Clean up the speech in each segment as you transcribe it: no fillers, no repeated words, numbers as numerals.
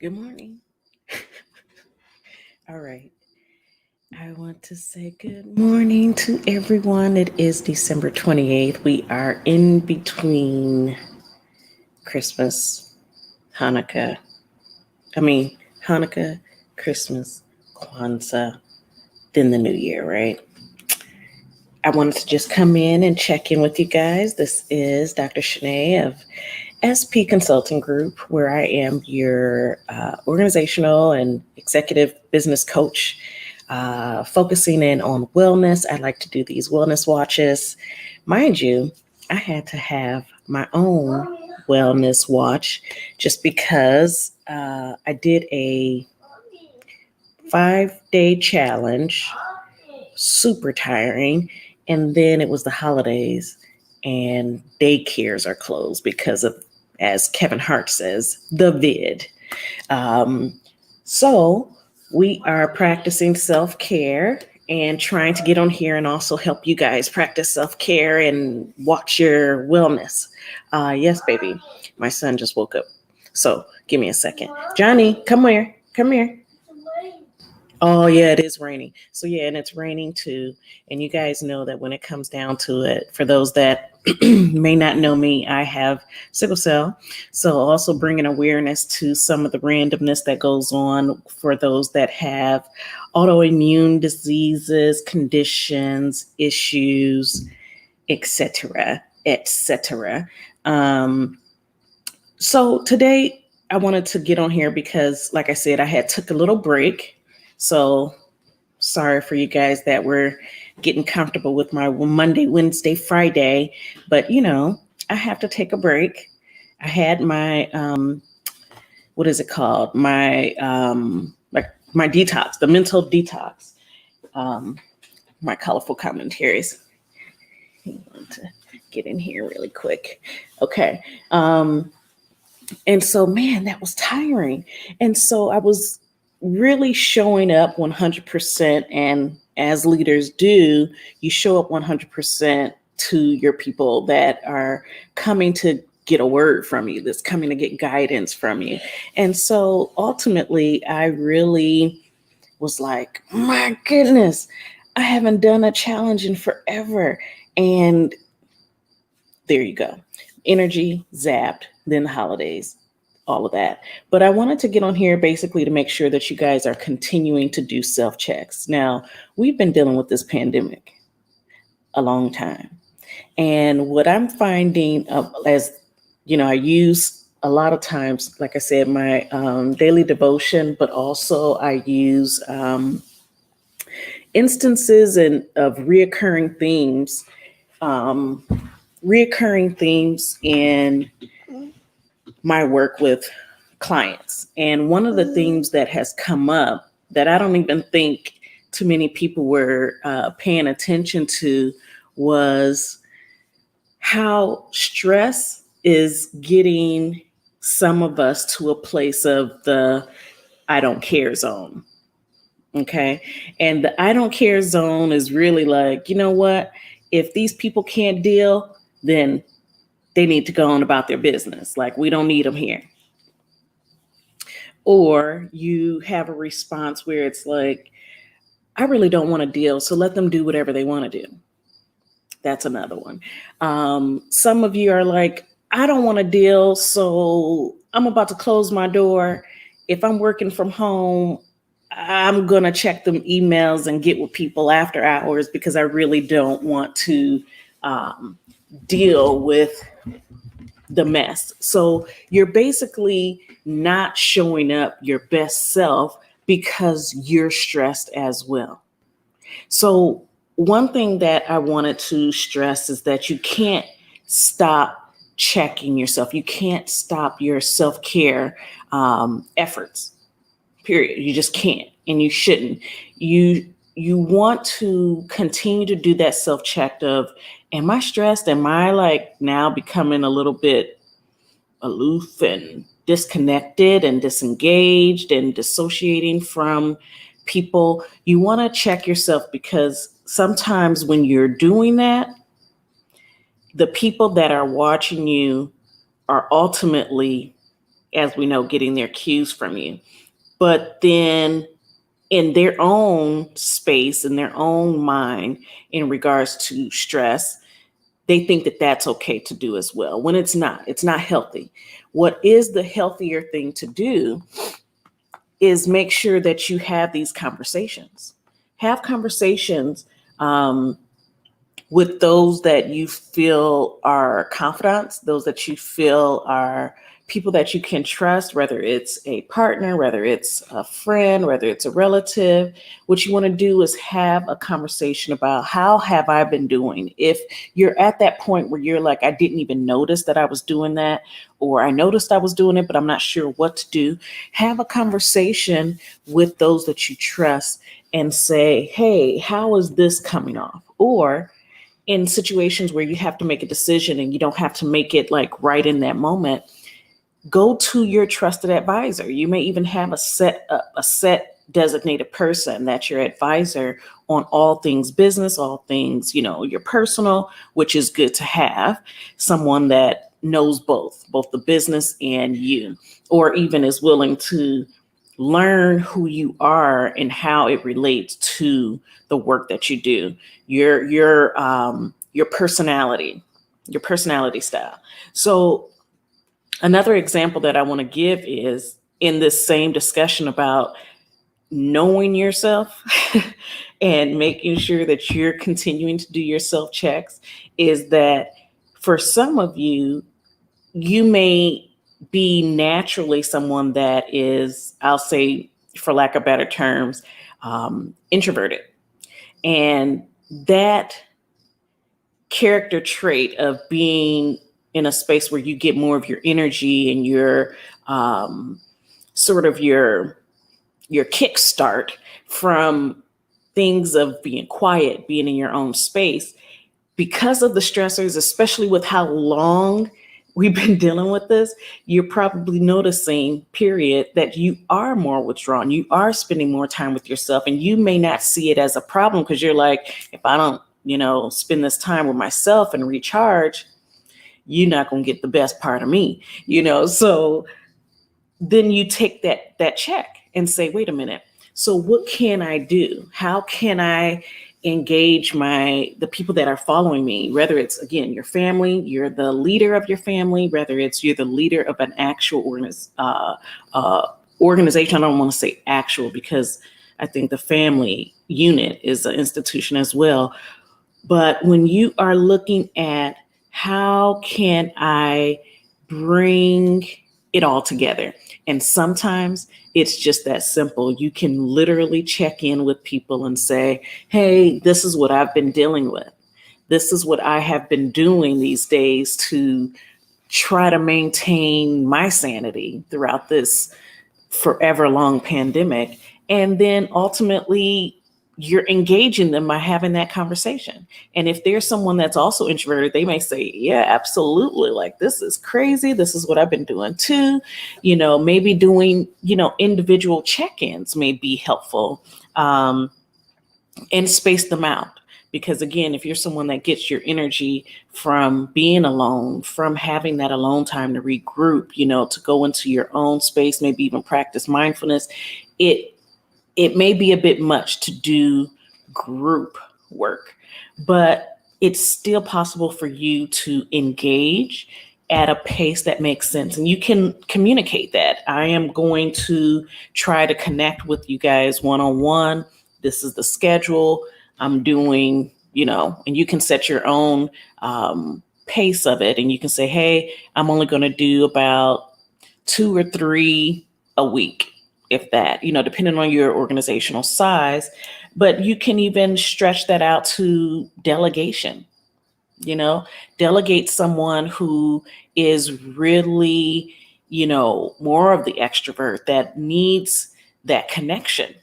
Good morning. All right. I want to say good morning to everyone. It is December 28th. We are in between Christmas, Hanukkah. Hanukkah, Christmas, Kwanzaa, then the New Year, right? I wanted to just come in and check in with you guys. This is Dr. Shanae of SP Consulting Group, where I am your organizational and executive business coach, focusing in on wellness. I like to do these wellness watches. Mind you, I had to have my own wellness watch just because I did a 5-day challenge, super tiring. And then it was the holidays and daycares are closed because of, as Kevin Hart says, the vid. Um, so we are practicing self-care and trying to get on here and also help you guys practice self-care and watch your wellness. Yes, baby. My son just woke up. So give me a second. Johnny, come here. Come here. Oh, yeah, it is raining. So, yeah, and it's raining too. And you guys know that when it comes down to it, for those that may not know me, I have sickle cell. So, also bringing awareness to some of the randomness that goes on for those that have autoimmune diseases, conditions, issues, etc., etc. Um, so, today I wanted to get on here because, like I said, I had took a little break. So sorry for you guys that were getting comfortable with my Monday, Wednesday, Friday, but I have to take a break. I had my what is it called? My detox, the mental detox. Um, my colorful commentaries. I want to get in here really quick. Okay. And so, man, that was tiring. And so I was really showing up 100%. And as leaders do, you show up 100% to your people that are coming to get a word from you, that's coming to get guidance from you. And so ultimately, I really was like, my goodness, I haven't done a challenge in forever. And there you go. Energy zapped, then the holidays, all of that. But I wanted to get on here basically to make sure that you guys are continuing to do self checks. Now, we've been dealing with this pandemic a long time. And what I'm finding, as I use a lot of times, like I said, my daily devotion, but also I use instances of um, reoccurring themes in my work with clients. And one of the themes that has come up that I don't even think too many people were paying attention to was how stress is getting some of us to a place of the I don't care zone. Okay. And the I don't care zone is really like, you know what? If these people can't deal, then they need to go on about their business. Like, we don't need them here. Or you have a response where it's like, I really don't want to deal, so let them do whatever they want to do. That's another one. Some of you are like, I don't want to deal, so I'm about to close my door. If I'm working from home, I'm going to check them emails and get with people after hours because I really don't want to deal with the mess. So you're basically not showing up your best self because you're stressed as well. So one thing that I wanted to stress is that you can't stop checking yourself. You can't stop your self-care efforts, period. You just can't, and you shouldn't. You want to continue to do that self-check of, am I stressed? Am I like now becoming a little bit aloof and disconnected and disengaged and dissociating from people? You want to check yourself because sometimes when you're doing that, the people that are watching you are ultimately as we know, getting their cues from you. But then in their own space, in their own mind, in regards to stress, they think that that's okay to do as well, when it's not healthy. What is the healthier thing to do is make sure that you have these conversations. Have conversations with those that you feel are confidants, those that you feel are people that you can trust, whether it's a partner, whether it's a friend, whether it's a relative. What you want to do is have a conversation about, how have I been doing? If you're at that point where you're like, I didn't even notice that I was doing that, or I noticed I was doing it, but I'm not sure what to do, have a conversation with those that you trust and say, hey, how is this coming off? Or in situations where you have to make a decision and you don't have to make it like right in that moment, go to your trusted advisor. You may even have a set designated person that's your advisor on all things business, all things, your personal, which is good to have someone that knows both the business and you, or even is willing to learn who you are and how it relates to the work that you do, your personality style. So another example that I want to give is in this same discussion about knowing yourself and making sure that you're continuing to do your self checks, is that for some of you, you may be naturally someone that is, I'll say, for lack of better terms, introverted. And that character trait of being in a space where you get more of your energy and your sort of your kickstart from things of being quiet, being in your own space, because of the stressors, especially with how long we've been dealing with this, you're probably noticing, period, that you are more withdrawn. You are spending more time with yourself, and you may not see it as a problem because you're like, if I don't, spend this time with myself and recharge, you're not going to get the best part of me, So then you take that check and say, wait a minute. So what can I do? How can I engage the people that are following me? Whether it's, again, your family, you're the leader of your family, whether it's you're the leader of an actual organization. I don't want to say actual, because I think the family unit is an institution as well. But when you are looking at, how can I bring it all together? And sometimes it's just that simple. You can literally check in with people and say, hey, this is what I've been dealing with. This is what I have been doing these days to try to maintain my sanity throughout this forever long pandemic. And then ultimately, you're engaging them by having that conversation. And if there's someone that's also introverted, they may say, yeah, absolutely. Like, this is crazy. This is what I've been doing too. Maybe doing, individual check-ins may be helpful, and space them out. Because again, if you're someone that gets your energy from being alone, from having that alone time to regroup, to go into your own space, maybe even practice mindfulness, it may be a bit much to do group work, but it's still possible for you to engage at a pace that makes sense. And you can communicate that. I am going to try to connect with you guys one-on-one. This is the schedule I'm doing, and you can set your own pace of it. And you can say, hey, I'm only going to do about 2 or 3 a week, if that, depending on your organizational size. But you can even stretch that out to delegation. Delegate someone who is really, more of the extrovert that needs that connection.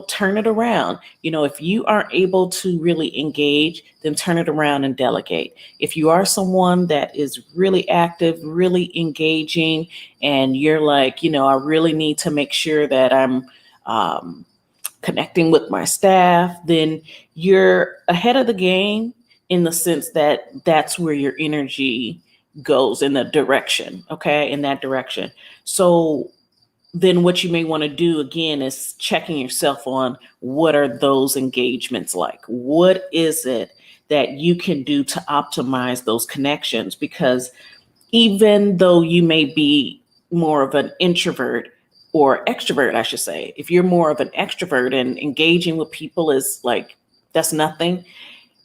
Turn it around. If you aren't able to really engage, then turn it around and delegate. If you are someone that is really active, really engaging, and you're like, I really need to make sure that I'm connecting with my staff, then you're ahead of the game, in the sense that that's where your energy goes in the direction, okay, in that direction. So then what you may want to do again is checking yourself on what are those engagements like? What is it that you can do to optimize those connections? Because even though you may be more of an introvert or extrovert, I should say, if you're more of an extrovert and engaging with people is like, that's nothing,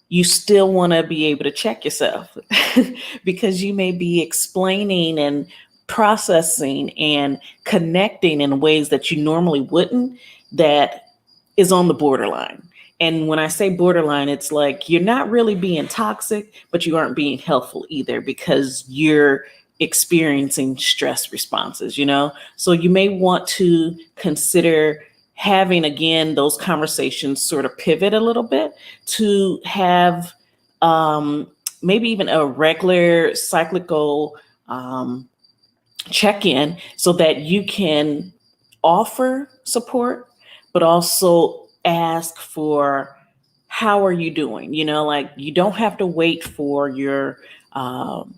you still want to be able to check yourself because you may be explaining and processing and connecting in ways that you normally wouldn't, that is on the borderline. And when I say borderline, it's like you're not really being toxic, but you aren't being helpful either because you're experiencing stress responses, you know? So you may want to consider having, again, those conversations sort of pivot a little bit to have um, maybe even a regular cyclical check in so that you can offer support, but also ask for how are you doing? You know, like you don't have to wait for your um,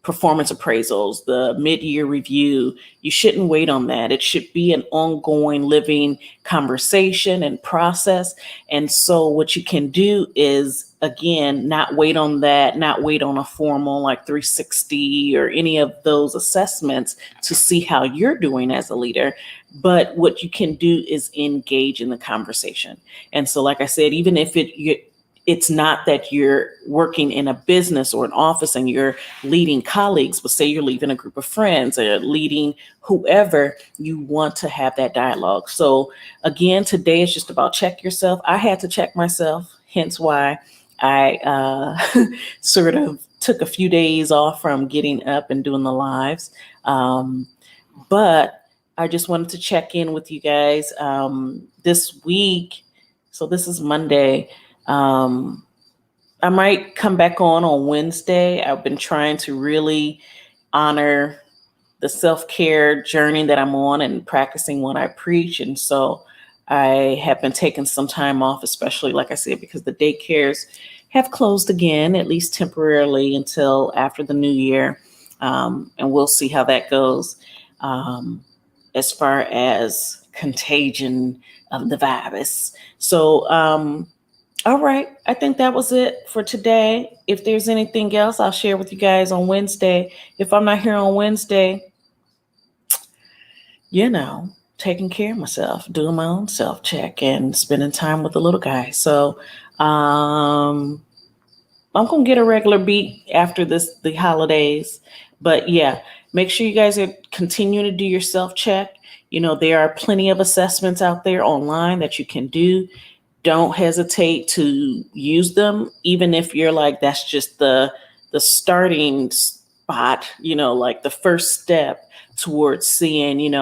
performance appraisals, the mid-year review. You shouldn't wait on that. It should be an ongoing living conversation and process. And so what you can do is, again, not wait on that, not wait on a formal like 360 or any of those assessments to see how you're doing as a leader. But what you can do is engage in the conversation. And so, like I said, even if it's not that you're working in a business or an office and you're leading colleagues, but say you're leading a group of friends or leading whoever, you want to have that dialogue. So again, today is just about check yourself. I had to check myself, hence why I sort of took a few days off from getting up and doing the lives. But I just wanted to check in with you guys this week. So this is Monday. I might come back on Wednesday. I've been trying to really honor the self-care journey that I'm on and practicing what I preach. And so I have been taking some time off, especially, like I said, because the daycares have closed again, at least temporarily until after the new year. And we'll see how that goes as far as contagion of the virus. So, all right. I think that was it for today. If there's anything else, I'll share with you guys on Wednesday. If I'm not here on Wednesday, taking care of myself, doing my own self check and spending time with the little guy. So I'm going to get a regular beat after the holidays. But yeah, make sure you guys are continuing to do your self check. There are plenty of assessments out there online that you can do. Don't hesitate to use them, even if you're like, that's just the starting spot, like the first step towards seeing,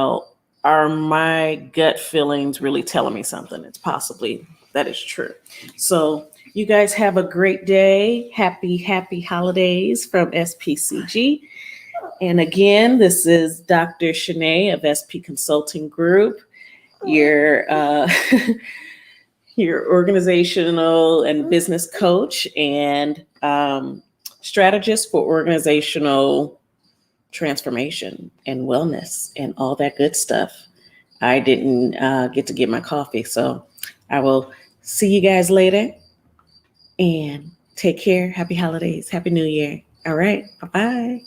are my gut feelings really telling me something? It's possibly that is true. So you guys have a great day. Happy holidays from SPCG. And again, this is Dr. Shanae of SP Consulting Group, your your organizational and business coach and strategist for organizational transformation and wellness and all that good stuff. I didn't get to get my coffee, so I will see you guys later and take care. Happy holidays. Happy New Year. All right. Bye-bye.